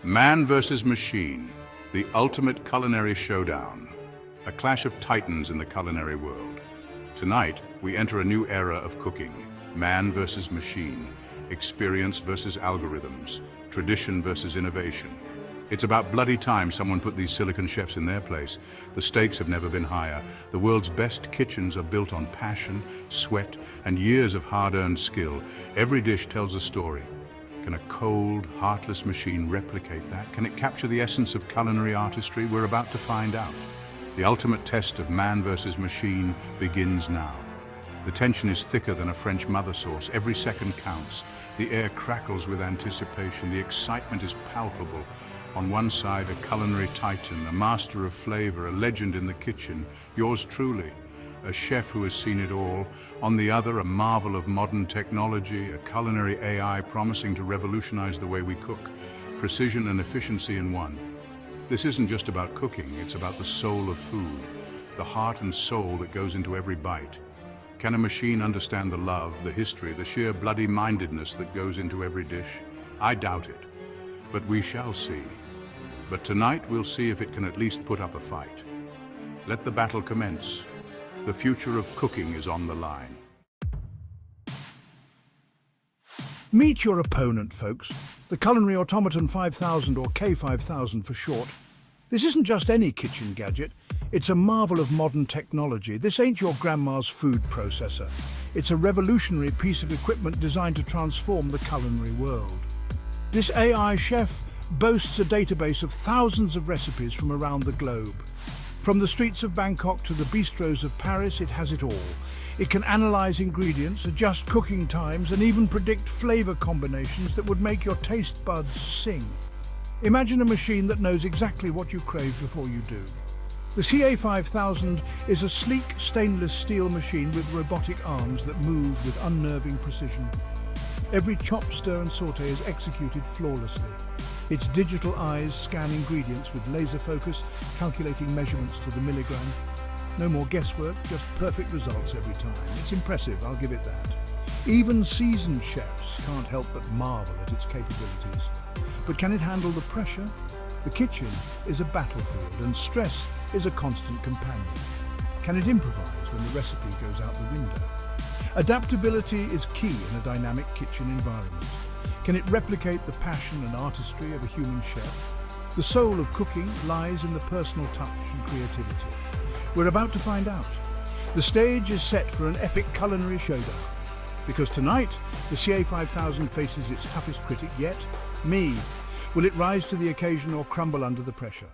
Man versus machine, the ultimate culinary showdown. A clash of titans in the culinary world. Tonight, we enter a new era of cooking. Man versus machine, experience versus algorithms, tradition versus innovation. It's about bloody time someone put these silicon chefs in their place. The stakes have never been higher. The world's best kitchens are built on passion, sweat, and years of hard-earned skill. Every dish tells a story. Can a cold, heartless machine replicate that? Can it capture the essence of culinary artistry? We're about to find out. The ultimate test of man versus machine begins now. The tension is thicker than a French mother sauce. Every second counts. The air crackles with anticipation. The excitement is palpable. On one side, a culinary titan, a master of flavor, a legend in the kitchen. Yours truly, a chef who has seen it all. On the other, a marvel of modern technology, a culinary AI promising to revolutionize the way we cook. Precision and efficiency in one. This isn't just about cooking, it's about the soul of food, the heart and soul that goes into every bite. Can a machine understand the love, the history, the sheer bloody-mindedness that goes into every dish? I doubt it, but we shall see. But tonight we'll see if it can at least put up a fight. Let the battle commence. The future of cooking is on the line. Meet your opponent, folks. The Culinary Automaton 5000, or K5000 for short. This isn't just any kitchen gadget. It's a marvel of modern technology. This ain't your grandma's food processor. It's a revolutionary piece of equipment designed to transform the culinary world. This AI chef boasts a database of thousands of recipes from around the globe. From the streets of Bangkok to the bistros of Paris, it has it all. It can analyze ingredients, adjust cooking times, and even predict flavor combinations that would make your taste buds sing. Imagine a machine that knows exactly what you crave before you do. The CA5000 is a sleek stainless steel machine with robotic arms that move with unnerving precision. Every chop, stir, and saute is executed flawlessly. Its digital eyes scan ingredients with laser focus, calculating measurements to the milligram. No more guesswork, just perfect results every time. It's impressive, I'll give it that. Even seasoned chefs can't help but marvel at its capabilities. But can it handle the pressure? The kitchen is a battlefield, and stress is a constant companion. Can it improvise when the recipe goes out the window? Adaptability is key in a dynamic kitchen environment. Can it replicate the passion and artistry of a human chef? The soul of cooking lies in the personal touch and creativity. We're about to find out. The stage is set for an epic culinary showdown. Because tonight, the CA5000 faces its toughest critic yet, me. Will it rise to the occasion or crumble under the pressure?